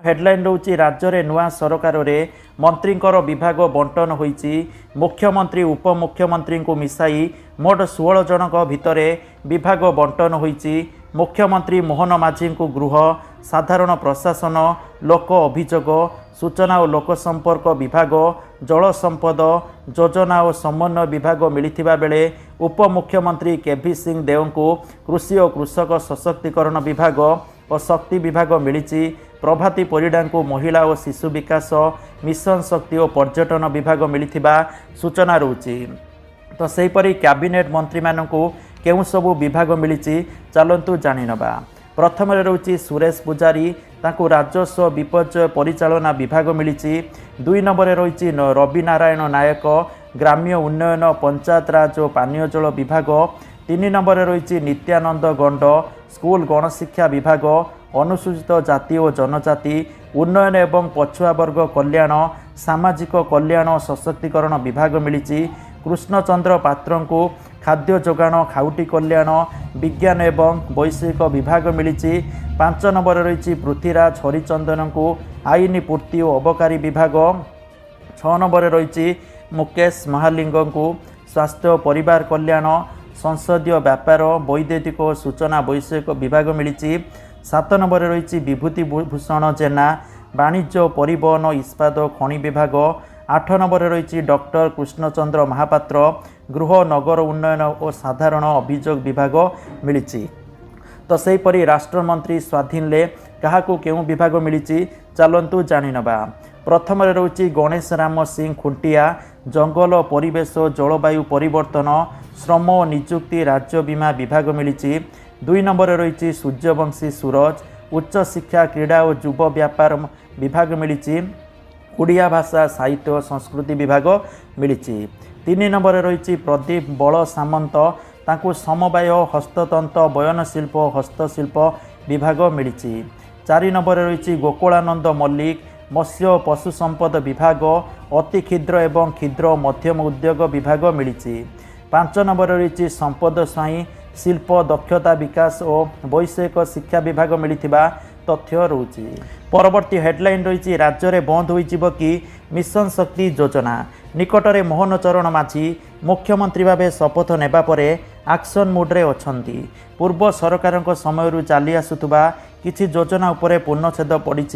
Headline रोची राज्य में नुआ सरकार में मंत्री विभाग बंटन होईची। मुख्यमंत्री उपमुख्यमंत्री को मिसाई मोट 16 जन भितर विभाग बंटन होईची। मुख्यमंत्री मोहन माझी को गृह साधारण प्रशासन लोक अभियोग सूचना और लोक संपर्क विभाग जल संपद योजना और समन्वय विभाग मिलिथिबा बेले उपमुख्यमंत्री केभी सिंह देव को कृषि और कृषक सशक्तिकरण विभाग और शक्ति विभाग मिली। प्रभाती परिडा को महिला और शिशु विकास मिशन शक्ति और पर्यटन विभाग मिलिथिबा सूचना रोची। तो सेहीपरि कैबिनेट मंत्री मानू केउं सबु विभाग मिली चलतु जानिनबा। प्रथम रोची सुरेश पुजारी ताकू राजस्व विपर्यय परिचालना विभाग मिली। 2 नंबर रही रवि नारायण नायक ग्राम्य उन्नयन पंचायत राज और पानीय जल विभाग। 3 नंबर रही नित्यानंद गंड स्कूल गणशिक्षा विभाग। अनुसूचित जाति और जनजाति उन्नयन एवं पछुआ वर्ग कल्याण सामाजिक कल्याण और सशक्तिकरण विभाग मिली। कृष्णचंद्र पात्र को खाद्य जोगाण खाउटी कल्याण विज्ञान एवं वैषयिक विभाग मिली। 5 नंबर रही पृथ्वीराज हरिचंदन को आईन पूर्ति और अबकारी विभाग। 6 नंबर रही मुकेश महालिंग को स्वास्थ्य और परिवार कल्याण संसदीय व्यापार वैदेशिक सूचना वैषयिक विभाग मिली। 7 नंबर रही विभूति भूषण जेना वाणिज्य परिवहन इस्पात खनि विभाग। 8 नंबर रही डॉक्टर कृष्णचंद्र महापात्र गृह नगर उन्नयन और साधारण अभियोग विभाग मिली। तो सेहीपरि राष्ट्रमंत्री स्वाधीन ले क्या केउं विभाग मिली चलतु जानिनबा। प्रथम रही गणेश राम सिंह खुंटिया जंगल परिवेश जलवायु परिवर्तन श्रम और निजुक्ति राज्य बीमा विभाग मिली। 2 नंबर रही सूर्यवंशी सूरज उच्च शिक्षा क्रीड़ा और युव व्यापार विभाग मिली। ओडिया भाषा साहित्य संस्कृति विभाग मिली। 3 नंबर रही प्रदीप बल सामंत ताकू समवाय हस्ततंत्र बयनशिल्प हस्तशिल्प विभाग मिली। 4 नंबर रही गोकुलानंद मल्लिक मत्स्य पशु संपद विभाग अति क्षुद्र एवं क्षुद्र मध्यम उद्योग विभाग मिली। 5 नंबर रही संपद स्वाई शिल्प दक्षता विकास और वैषयिक शिक्षा विभाग मिलिथिबा तथ्य रोची। परवर्ती हेडलाइन रही राज्य में बंद हो कि मिशन शक्ति योजना। निकटरे मोहन चरण माझी मुख्यमंत्री भाव शपथ नेबा परे एक्शन मोड्रे अछंती। पूर्व सरकार समय चली आसुवा किछि योजना उपरे पूर्णछेद पड़ी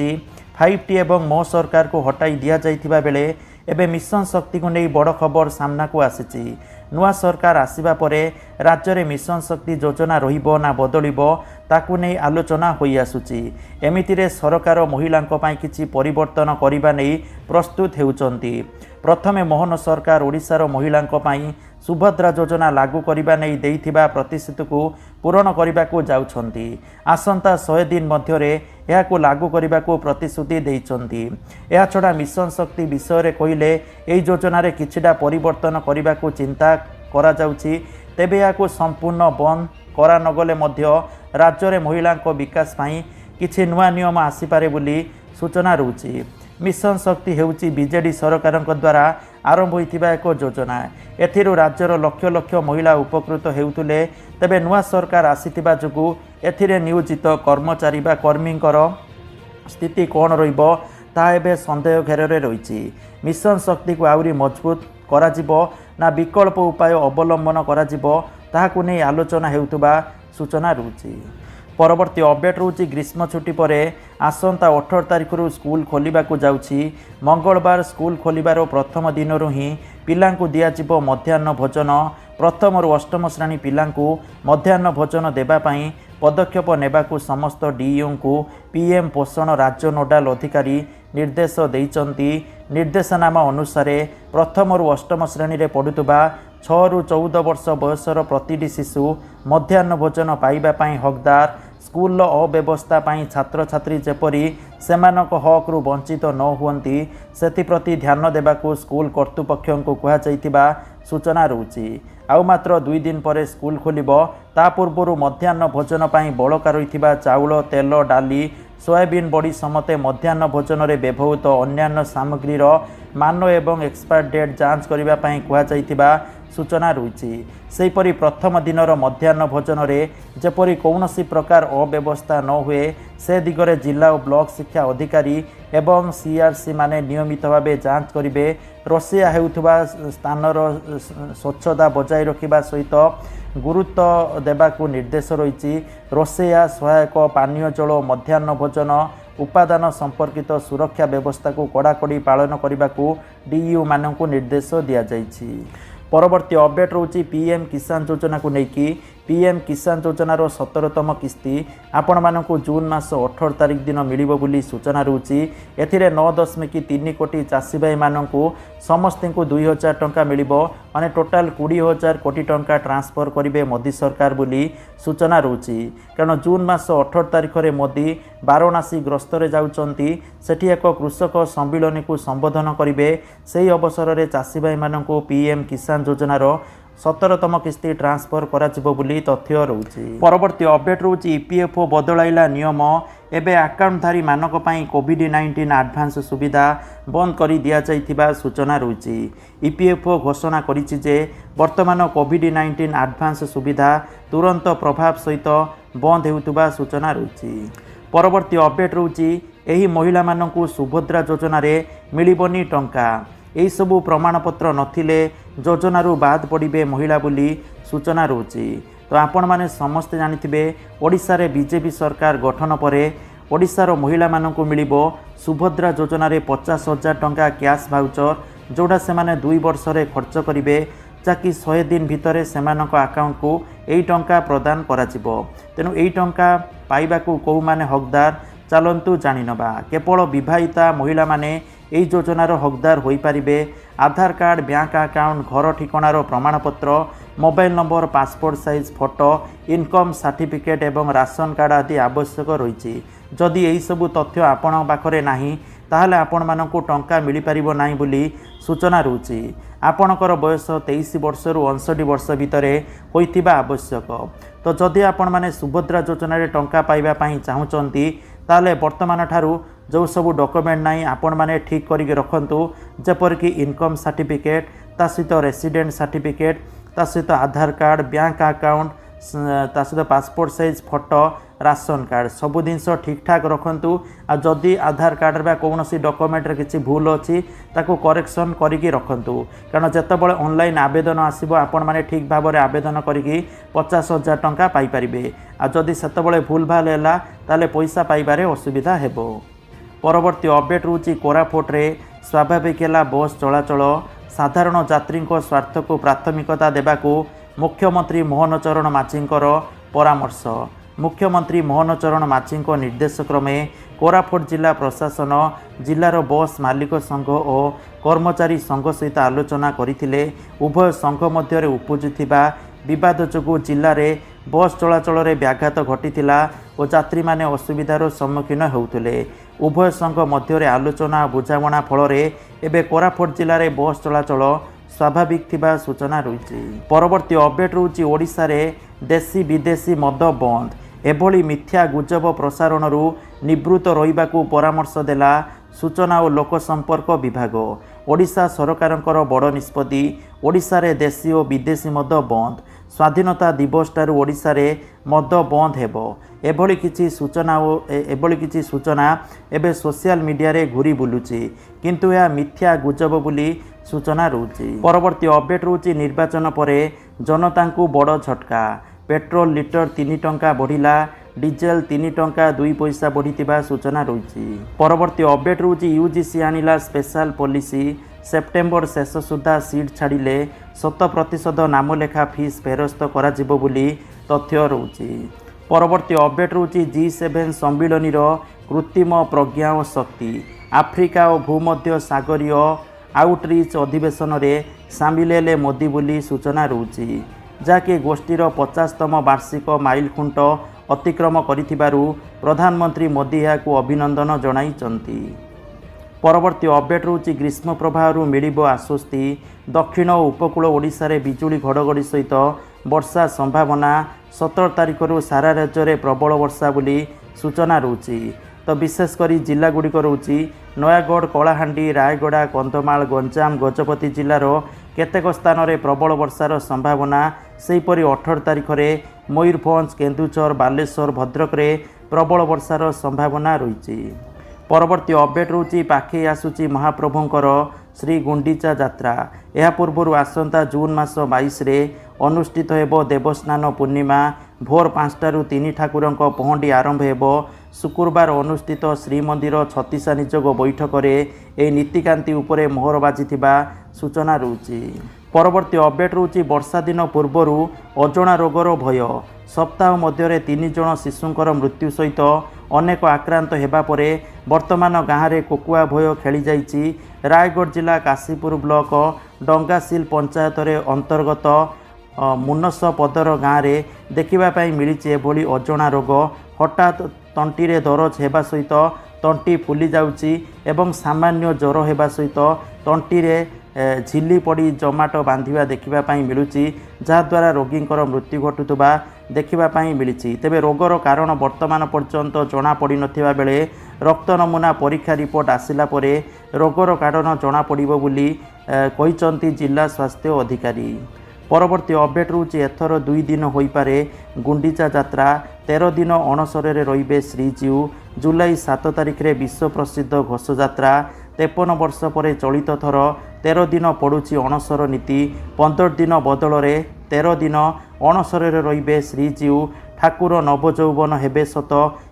5T एवं मो सरकार को हटाई दिया जाइथिबा बेले एबे मिशन शक्ति को नहीं बड़ खबर सामना को आसीची। नुआ सरकार आसिबा परे राज्य में मिशन शक्ति योजना रहिबो ना बदलिबो ताकू नहीं आलोचना होई आसुची। एमितिरे सरकार महिलांको पाई किछि परिवर्तन करिबा नै प्रस्तुत हेउचंती। प्रथमे मोहन सरकार ओडिशार महिलांको पाई सुभद्रा योजना लागू करिबा नै देइथिबा प्रतिश्रुति को पूरण करिबा को जाउछंती। आसंता 100 दिन मध्यरे एहाकू लागू करिबा को प्रतिश्रुति देइछंती। एहा छडा मिशन शक्ति विषय रे कहिले एई योजना रे किछिटा परिवर्तन करिबा को चिंता करा जाउछि। तेबे एहाकू संपूर्ण बंद करा नगले मध्य राज्य रे महिलांको विकास पाई किछि नुआ नियम आसीपारे बोली सूचना रहउछि। मिशन शक्ति हेउछि बीजेडी सरकार द्वारा आरंभ होइथिबा एक योजना। एथिरु राज्यर लक्ष लक्ष महिला उपकृत हेउतुले। तेबे नुआ सरकार आसीथिबा जुगु एथिरे नियोजित कर्मचारी बा कर्मींकर स्थिति कौन रहिबो ता एबे संदेह घेରରେ रहिछि। मिशन शक्ति को आउरी मजबूत कराजिबो ना विकल्प उपाय अवलंबन कराजिबो ताहाकु नै आलोचना हेउतुबा सूचना रहउछि। परवर्ती अपडेट रोची ग्रीष्म छुट्टी पर आसंता 18 तारिख स्कूल खोलिबा को जाउछि। मंगलवार स्कूल खोलिबार प्रथम दिन ही पिलांकु दियाजिबो मध्याह्न भोजन। प्रथम और अष्टम श्रेणी पिलांकु मध्याह्न भोजन देबा पई पदक्षेप नेबाकु समस्त डीईओ को पीएम पोषण राज्य नोडाल अधिकारी निर्देश देइचंती। निर्देशनामा अनुसार प्रथम और अष्टम श्रेणी रे पढ़ुतबा 6 रु 14 वर्ष बयसर प्रतिटी शिशु मध्याह्न भोजन पाइबा पई हकदार। स्कूल अव्यवस्था पाई छात्र छात्री जेपरी सेमानक हक रु वंचित न हुअंती सेतिप्रति ध्यान देबाकू स्कूल कर्तृपक्ष को कहा जाइतिबा सूचना रहउछि। आउ मात्र 2 दिन पर स्कूल खोलिबो। ता पूर्व मध्याह्न भोजन पाई बळका रहिथिबा चाउल तेल डाली सोयाबीन बड़ी समते मध्याह्न भोजन रे व्यवहृत अन्यान्य सामग्रीर मान एवं एक्सपायर डेट जांच करिबा पई कहा जाइतिबा सूचना रही। सेहीपरि प्रथम दिनर मध्याह्न भोजन रे जेपरि कौनसी प्रकार अव्यवस्था न हुए से दिगरे जिला और ब्लॉक शिक्षा अधिकारी एवं सीआरसी माने नियमित भाव जांच करेंगे। रोषेया हेउथुबा स्थानर स्वच्छता बजाय रखा सहित गुरुत्व देवाकू निर्देश रही। रोषेया सहायक पानीय जल मध्याह्न भोजन उपादान संपर्कित सुरक्षा व्यवस्था को कड़ाकड़ी पालन करने को डीयू मानक निर्देश दि जाइछि। परवर्ती अपडेट रोची पीएम किसान योजना को लेकिन पीएम किसान योजनार 17तम किस्ती आपण मानक जून मास 18 तारिख दिन मिलिबो बोली सूचना रही। एथिरे 9.3 कोटी चाषी भाई मानक समस्त को 2000 टंका मिलिबो माने टोटाल 20,000 कोटी टंका ट्रांसफर करेंगे मोदी सरकार बोली सूचना रही। कारण जून मास 18 तारिख में मोदी वाराणसी गस्तर जाउचंती सेठी एक कृषक सम्मिलन को संबोधन करेंगे। से अवसर में चाषी भाई मानक पीएम किसान योजनार 17तम किस्ती ट्रांसफर करा बोली तथ्य रही। परवर्ती अपडेट रही ईपीएफओ बदलाइला नियम एबे आकाउंटधारी मानक पई कोविड-19 एडवांस सुविधा बंद कर दिया जाइथिबा सूचना रही। ईपीएफओ घोषणा करिछि जे वर्तमान कोविड-19 एडवांस सुविधा तुरंत प्रभाव सहित बंद हेउथुबा सूचना रही। परवर्ती अपडेट रही एही महिला मानकू सुभद्रा योजना रे मिलिबनी टंका यही सबू प्रमाणपत्र नथिले योजनारू बाद पड़े महिला बोली सूचना रही। तो आपण माने समस्ते जानिथिबे ओडिशा रे बीजेपी सरकार गठन परे ओडिशार महिला मानकू मिलिबो सुभद्रा योजना रे 50,000 टंका कैश भाउचर जोड़ा से माने 2 वर्ष रे खर्च करिवे जाकि 100 दिन भितर सेमानक अकाउंट को एई टंका प्रदान कराजिबो। तेनु एई टंका पाइबाकू को माने हकदार चलतु जानिनबा। केवल विवाहिता महिला माने एई योजनार हकदार होई परिबे। आधार कार्ड बैंक अकाउंट घर ठिकाणार प्रमाणपत्र mobile number passport size photo income certificate एवं राशन कार्ड आदि आवश्यक रही। जदि यही सबू तथ्य आपण पाखरे नाही ताहले आपण मानकू टंका मिली परिबो नाही बोली सूचना रही। आपणकर बयस 23 वर्ष रु 59 वर्ष भितर होइथिबा आवश्यक। तो जदि आपण माने सुभद्रा योजना रे टंका पाइबा पई चाहुचंती ताले वर्तमान ठारू जो सब डॉक्यूमेंट नाही आपण माने ठीक करिके रखंतु जेपरिक इनकम सर्टिफिकेट ता सहित रेसिडेंट सर्टिफिकेट ता सहित आधार कार्ड बैंक अकाउंट ता सहित passport size photo ration card सबु जिनस ठीक ठाक रखंतु। आ जदि आधार कार्ड बा कौनसी डॉक्यूमेंट रे किछि भूल अछि ताको करेक्शन करिके रखंतु। कारण जेतेबेले ऑनलाइन आवेदन आसीबो आपण माने ठीक भाव में आवेदन करिके 50,000 टंका पाई परिबे। आ जदि सेतेबेले भूल भाल हैला ताले पैसा पाइबारे असुविधा हेबो। परवर्ती अपडेट रही कोरापुट रे स्वाभाविक है बस चलाचल साधारण यात्री स्वार्थ को प्राथमिकता देवाकू मुख्यमंत्री मोहन चरण माझींकर परामर्श। मुख्यमंत्री मोहन चरण माझी निर्देश क्रमे कोरापुट जिला प्रशासन जिलार बस मालिक संघ और कर्मचारी संघ सहित आलोचना करथिले। उभय संघ मध्य उपजुथिबा विवाद जोगु जिले में बस चलाचल रे व्याघात घटीथिला और यात्री माने असुविधार सम्मुखीन होउथिले। उभय संघ मध्य आलोचना बुझामणा फल एबे कोरापुट जिले में बस चलाचल स्वाभाविक थिबा सूचना रही। परवर्ती अपडेट रही ओडिशा रे देशी विदेशी मद बंद एभली मिथ्या गुजब प्रसारण निवृत्त रहिबाकू परामर्श देला सूचना और लोक संपर्क विभाग। ओडिशा सरकारंकर बड़ निष्पत्ति ओडिशा रे देशी और विदेशी मद बंद। स्वाधीनता दिवस ठारू ओडिशा रे मद बंद हेबो एभली किछि सूचना एबे सोशल मीडिया रे घुरी बुलुची किंतु यह मिथ्या गुजब बोली सूचना रही। परवर्ती अपडेट रही निर्वाचन परे जनता को बड़ झटका। पेट्रोल लिटर 3 टंका बढ़िला डीजेल 3 टंका 2 पैसा बढ़ी सूचना रही। परवर्ती अपडेट रही यूजीसी आनिला स्पेशल पॉलिसी सेप्टेम्बर शेष सुधा सीट छाड़िले 100% नामलेखा फीस फेरस्त कराजिबो बोली तथ्य रही। परवर्ती अपडेट रही G7 सम्मिलनी कृत्रिम प्रज्ञा और शक्ति आफ्रिका और भूमध्य सागरीय आउटरीच अधिवेशन में सामिल हेले मोदी बोली सूचना रही। जहाँकि गोष्ठीर 50तम वार्षिक माइल खुंट अतिक्रम करिथिबारु प्रधानमंत्री मोदी याकू अभिनंदन जणाइचंती। परवर्ती अपडेट रही ग्रीष्म प्रभाव मिलिबो आश्वस्ति। दक्षिण और उपकूल ओडिशा रे बिजुली घड़घड़ी सहित वर्षा संभावना 17 तारिख सारा राज्य में प्रबल वर्षा बोली सूचना रही। तो विशेषकर जिला गुड़िक रही नयागढ़ कलाहांडी रायगड़ा कंधमाल गंजाम गजपति जिलार केतेक स्थान में प्रबल वर्षार संभावना। सेहीपरि 18 तारिख में मयूरभंज, केन्दुझर, बालेश्वर, भद्रक में प्रबल वर्षार संभावना रही। परवर्ती अपडेट रोची पाखे आसुची महाप्रभुंकर श्री गुंडीचा यात्रा। यह पूर्व आसंता जून मास 22 रे अनुष्ठित हेबो देवस्नान पूर्णिमा। भोर 5टारू 3 ठाकुरों पहंडी आरंभ हेबो। शुक्रवार अनुष्ठित श्रीमंदिर छत्तीसा निजोग बैठक में यह नीतिकांति उपरे मोहर बाजिथिबा सूचना रहुछि। परवर्ती अपडेट रहुछि वर्षा दिन पूर्वर अजणा रोगर भय। सप्ताह मध्य 3 जन शिशुंकर मृत्यु सहित अनेक आक्रांत हेबा परे वर्तमान गाँव में कोकुआ भय खेली जाइछि। रायगढ़ जिला काशीपुर ब्लॉक डंगासिल पंचायत अंतर्गत मुनस पदर गाँव में देखा मिली एभली अजणा रोग। हठात तंटी दरज हेबा सहित तंटी फुली जाउछि एवं सामान्य ज्वर हेबा सहित तंटी झिली पड़ी जमाट बांधिबा देखा मिलुछि, जहाद्वारा रोगींकर मृत्यु घटुवा देखा मिली। तेबे रोगर कारण वर्तमान पर्यंत जना पड़ नथिबा बेले रक्त नमूना परीक्षा रिपोर्ट आसिला परे रोगर कारण जना पड़िबो बोली कहिसंती जिला स्वास्थ्य अधिकारी। परवर्ती अपडेट रोचे एथर 2 दिन होई पारे गुंडीचा यात्रा। 13 दिन अणसरे रहिबे श्रीजीउ। जुलाई 7 तारिख रे विश्व प्रसिद्ध घोष यात्रा। 53 वर्ष पर चलित थर 13 दिन पड़ुछि अणसर नीति। 15 दिन बदल 13 दिन अणसरे रहिबे श्रीजीउ। ठाकुर नवजौवन हेबे सत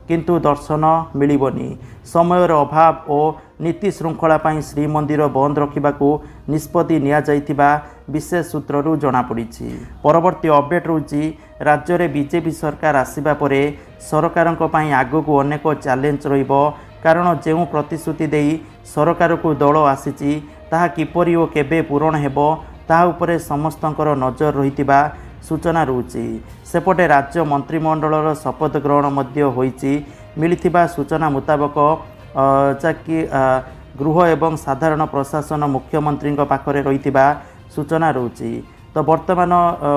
किंतु दर्शन मिलिबनी। समयर अभाव और नीति श्रृंखला पाई श्रीमंदिर बंद रखिबाकू निष्पत्ति निया जाइथिबा विशेष सूत्ररू जना पड़िछि। परवर्ती अपडेट रोची राज्य में बीजेपी सरकार आसिबा परे सरकारक पाई आगकू अनेक चैलेंज रहिबो। कारण जो प्रतिश्रुति देई सरकार को दल आसीछि ताहा किपरि ओ केबे पूरण हेबो ताहा उपरे समस्तंकर नजर रहितिबा सूचना रहुछि। सेपटे राज्य मंत्रिमंडल शपथ ग्रहण मध्य होइछि। मिलिथिबा सूचना मुताबक जाकि गृह एवं साधारण प्रशासन मुख्यमंत्री पाखरे रहितिबा सूचना रहुछि। तो वर्तमान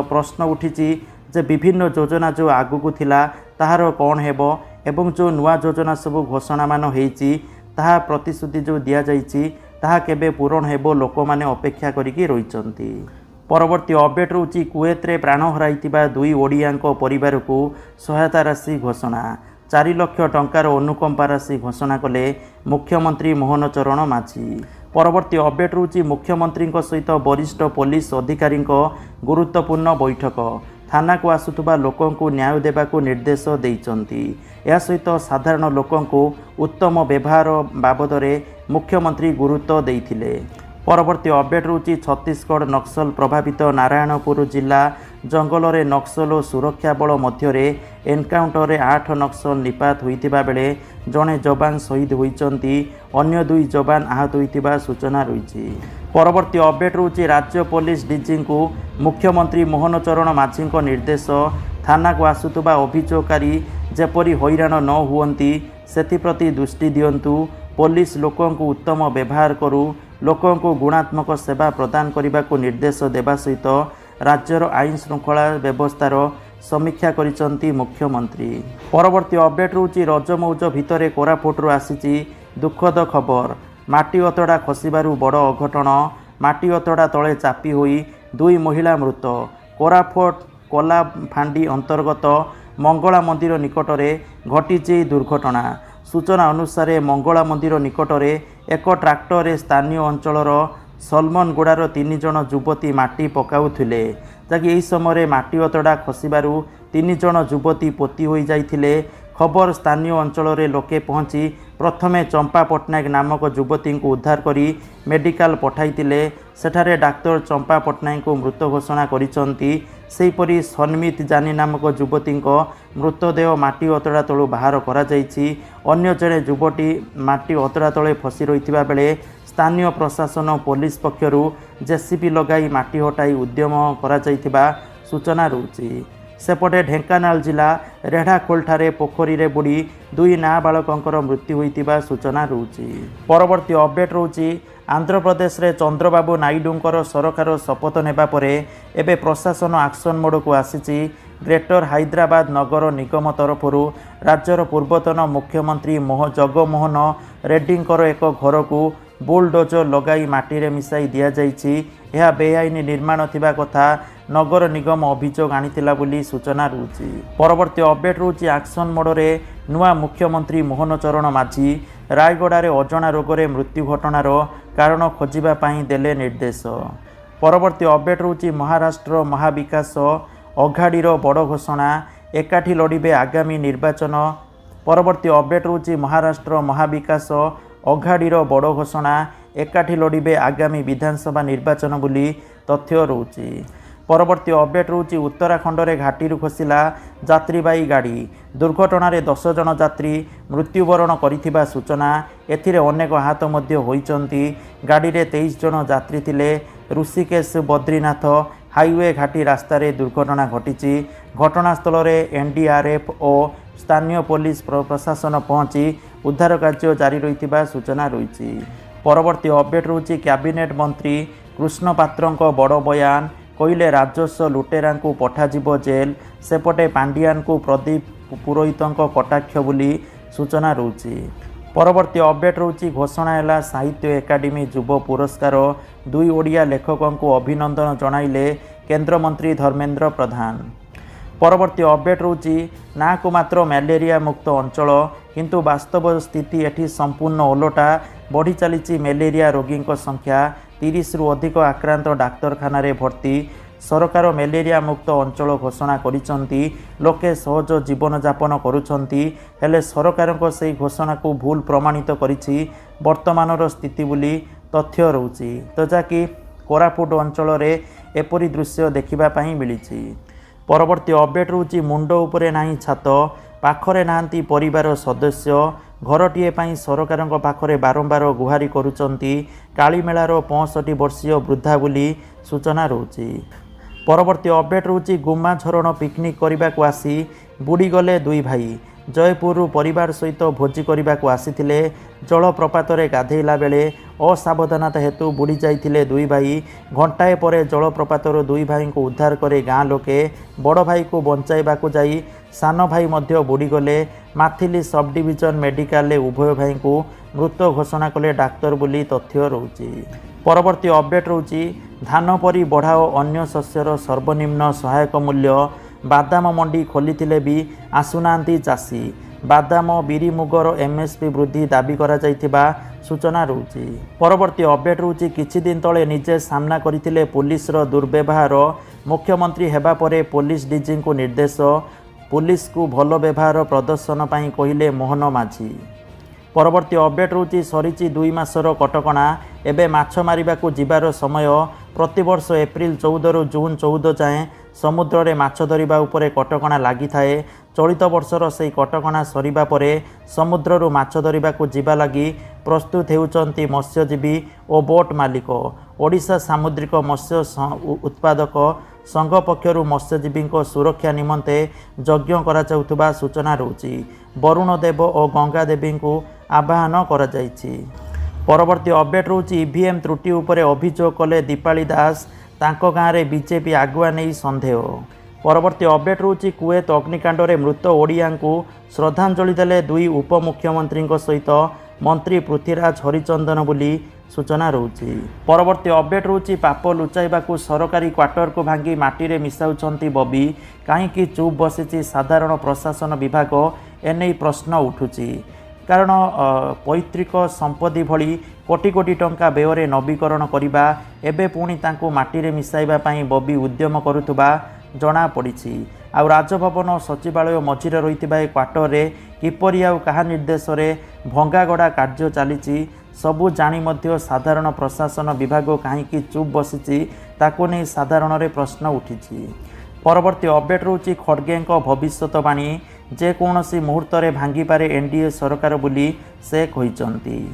प्रश्न उठिछि जे विभिन्न योजना जो आगुकू थिला ताहार कौन हेबो एवं जो नुआ योजना सब घोषणा मान होइछि ताहा प्रतिश्रुति जो दिया जाइछि ताहा केबे पूरण हेबो लोक माने अपेक्षा करिकि रहिचंती। परवर्ती अपडेट रोची कुवेत रे प्राण हराइतिबा 2 ओडियाक परिवार को सहायता राशि घोषणा। 4 लाख टंकार अनुकंपा राशि घोषणा कले मुख्यमंत्री मोहन चरण माझी। परवर्ती अपडेट रोची मुख्यमंत्री सहित वरिष्ठ पुलिस अधिकारी गुरुत्वपूर्ण बैठक। थाना को आसुथुबा लोकों को न्याय देबाकू निर्देश देइचंती। या सहित साधारण लोकों को उत्तम व्यवहार बाबद मुख्यमंत्री गुरुत्व देइथिले। परवर्ती अपडेट रोची छत्तीसगढ़ नक्सल प्रभावित नारायणपुर जिला जंगल में नक्सल और सुरक्षा बल मध्य एनकाउंटर 8 नक्सल निपात होइतिबा बेले जड़े जवान शहीद होइचंती। अन्य 2 जवान आहत होइतिबा सूचना रही। परवर्ती अपडेट रोची राज्य पुलिस डीजी को मुख्यमंत्री मोहन चरण माझी निर्देश। थाना को आसुथुबा अभियोगकारी जेपरी हैरान न हुअंती सेथिप्रति दृष्टि दियंतु। पुलिस लोकों को उत्तम व्यवहार करू लोकों को गुणात्मक सेवा प्रदान करने को निर्देश देवा सहित राज्यर आईन श्रृंखला व्यवस्थार समीक्षा करिसंती मुख्यमंत्री। परवर्ती अपडेट रोची रजमौज भितर कोरापुटरू आसीची दुखद खबर। माटी अतड़ा खसिबारु बड़ अघटन। माटी अतड़ा तले चापी होई 2 महिला मृत। कोरापुट कोलाफांडी अंतर्गत मंगला मंदिर निकटरे घटिची दुर्घटना। सूचना अनुसार मंगला मंदिर निकटरे एक ट्राक्टर स्थानीय अंचलर सलमनगुड़ार 3 जन युवती माटी पकाउथिले। जहाँकि यही समय माटी अतड़ा खसिबारु 3 जन युवती पोती हो जाइथिले। खबर स्थानीय अंचल लोके पहुँची प्रथमे चंपा पट्टनायक नामक युवती को उद्धार करी मेडिकल पठाइतिले। सेठारे डाक्तर चंपा पट्टनायक को मृत घोषणा करिसंती। सेहीपरि सन्मित जानी नामक युवती मृतदेह माटी अतड़ा तलू बाहर करा जाइछि। अन्य जड़े युवती माटी अतड़ा तले फसी रहिथिबा बेले स्थानीय प्रशासन पुलिस पक्षरु जेसीबी लगाई माटी हटाई उद्यम करा जाइथिबा सूचना रहुछि। सेपटे ढेंकानाल जिला रेढ़ाखोलठारे पोखरी रे बुड़ी 2 नाबालकंकर मृत्यु होइतिबा सूचना रहुछि। परवर्ती अपडेट रहुछि आंध्र प्रदेश रे चंद्रबाबू नायडूंकर सरकार शपथ नेबा परे एबे प्रशासन एक्शन मोड को आसीछि। ग्रेटर हैदराबाद नगर निगम तरफरु राज्यर पूर्वतन मुख्यमंत्री जगमोहन रेड्डींकर एक घर को बुलडोजर लगाई माटी मिसाई दि जाइछि। यह बेआईन निर्माण थिबा कथा नगर निगम अभियोग आनिथिला बोली सूचना रहउछि। परवर्ती अपडेट रहउछि एक्शन मोडरे नुआ मुख्यमंत्री मोहन चरण माझी रायगड़ारे अजणा रोगरे मृत्यु घटनार कारण खोजिबा पई देले निर्देश। परवर्ती अपडेट रहउछि महाराष्ट्र महाविकास अघाड़ीर बड़ घोषणा एकाठी लड़िबे आगामी निर्वाचन। परवर्ती अपडेट रहउछि महाराष्ट्र महाविकास अघाड़ीर बड़ घोषणा एकाठी लड़िबे आगामी विधानसभा निर्वाचन बोली तथ्य रहउछि। परवर्ती अपडेट रहउछि उत्तराखंड रे घाटी खसिला यात्रीबाही गाड़ी दुर्घटना 10 जन यात्री मृत्युवरण करिथिबा सूचना। एथिरे अनेक आहत मध्य होइचंती। गाड़ी रे 23 जन यात्री थिले। ऋषिकेश बद्रीनाथ हाईवे घाटी रास्तार दुर्घटना घटी। घटनास्थल में एनडीआरएफ और स्थानीय पुलिस प्रशासन पहुंची उद्धार कार्य जारी रही सूचना रही। परवर्ती अपडेट रहउछि कैबिनेट मंत्री कृष्ण पात्रଙ୍କ बड़ बयान कहले राजस्व लुटेरा को पठाजिब जेल। सेपटे पांडियान को प्रदीप पुरोहितଙ୍କ कटाक्ष बोली सूचना रही। परवर्ती अपडेट रहउछि घोषणा है साहित्य एकाडेमी युव पुरस्कार 2 ओडिया लेखकों को अभिनंदन जणाइले केंद्रमंत्री धर्मेंद्र प्रधान। परवर्ती अपडेट रहउछि ना को मात्र मलेरिया मुक्त अंचल किंतु वास्तव स्थिति एठी संपूर्ण ओलटा। बढ़ी चली मलेरिया रोगी संख्या 30 रु अधिक आक्रांत डाक्तरखाना भर्ती। सरकार मलेरिया मुक्त अंचल घोषणा करिसंती। लोके सहज जीवन यापन करुछंती हेले सरकार से घोषणा को भूल प्रमाणित करिछि वर्तमानर स्थिति बोली तथ्य रहउछि। तो जाकि कोरापुट अंचल रे एपरी दृश्य देखिबा पई मिलिछि। परवर्ती अपडेट रहउछि मुंड उपरे नाही छात पाखरे नांती परिवार सदस्य घरटीए पाई सरकार पाखरे बारंबार गुहारी करुचंती कालीमेलार 65 वर्षीय वृद्धा बोली सूचना रहउछि। परवर्ती अपडेट रहउछि गुम्मा झरण पिकनिक करने को आसी बुड़ी गले 2 भाई। जयपुर परिवार सहित भोजी करने को आसीथिले। जलप्रपात गाधेला बेले असावधानता हेतु बुड़ी जाइथिले 2 भाई। घंटाए पर जलप्रपातर 2 भाई को उद्धार करे गाँ लोके। बड़ भाई को बंचाइबा को जाई सान भाई मध्य बुड़ी गले। माथिली सब डिविजन मेडिकल उभय भाई को मृत घोषणा कले डाक्तर बोली तथ्य रहउछि। परवर्ती अपडेट रहउछि धान परी बढ़ाओ अन्य शस्यर सर्वनिम्न सहायक मूल्य। बादाम मंडी खोली भी आसुनांती चाषी। बादाम बिरी मुगर एमएसपी वृद्धि दाबी करा जाइथिबा सूचना रहउछि। परवर्ती अपडेट रहउछि किछि दिन तले निजे सामना करथिले पुलिस रो दुर्व्यवहार। मुख्यमंत्री हेबा परे पुलिस डीजी को निर्देश। पुलिस को भल व्यवहार प्रदर्शन पई कहिले मोहन माझी। परवर्ती अपडेट रहउछि सरिछि 2 मासर कटकणा एबे माछ मारिबाकू जिबार समय। प्रतिवर्ष एप्रिल 14 रु जून 14 जाए समुद्र रे माछ धरिबा उपरे कटकणा लागि थाए। चलित वर्षर से कटकणा सरिबा परे समुद्र रु माछ धरिबाकू जिबा लागि प्रस्तुत हेउचंती मत्स्यजीवी और बोट मालिक। ओडिशा सामुद्रिक मत्स्य उत्पादक संघ पक्षरु मत्स्यजीवी सुरक्षा निमंते यज्ञ करा जाउथबा सूचना रहउछि। वरुण देव और गंगा देवी को आह्वान करा जाइछि। परवर्ती अपडेट रहउछि ईवीएम त्रुटि उपरे अभियोग कले दीपाली दास तांको गाँव रे बीजेपी आगुआ नहीं संदेह। परवर्ती अपडेट रहउछि कुएत अग्निकांड रे मृत ओडिया को श्रद्धांजलि देले 2 उपमुख्यमंत्री सहित मंत्री पृथ्वीराज हरिचंदन बोली सूचना रहउछि। परवर्ती अपडेट रहउछि पाप लुचाइबाकू सरकारी क्वार्टर को भांगी माटी मिसाउछंती बबी। काहींकि चुप बसिछि साधारण प्रशासन विभाग एने प्रश्न उठुछि। कारण पैतृक संपत्ति भली कोटी कोटी टंका व्यय नवीकरण करने एबे पुणी तांको माटी मिसाइबा पई बबी उद्यम करुथबा जना पड़िछि। आ राजभवन और सचिवालय मझिरे रही क्वार्टर रे किपरि आउ कहा निर्देश रे भंगागड़ा कार्य चली सबू जानी मध्य साधारण प्रशासन विभाग कहीं चुप बसिछि ताको नहीं साधारण रे प्रश्न उठिछि। परवर्ती अपडेट रहउछि खड़गे भविष्यवाणी जेकोसी मुहूर्त भांगी पारे एनडीए सरकार बोली से कहिसंती।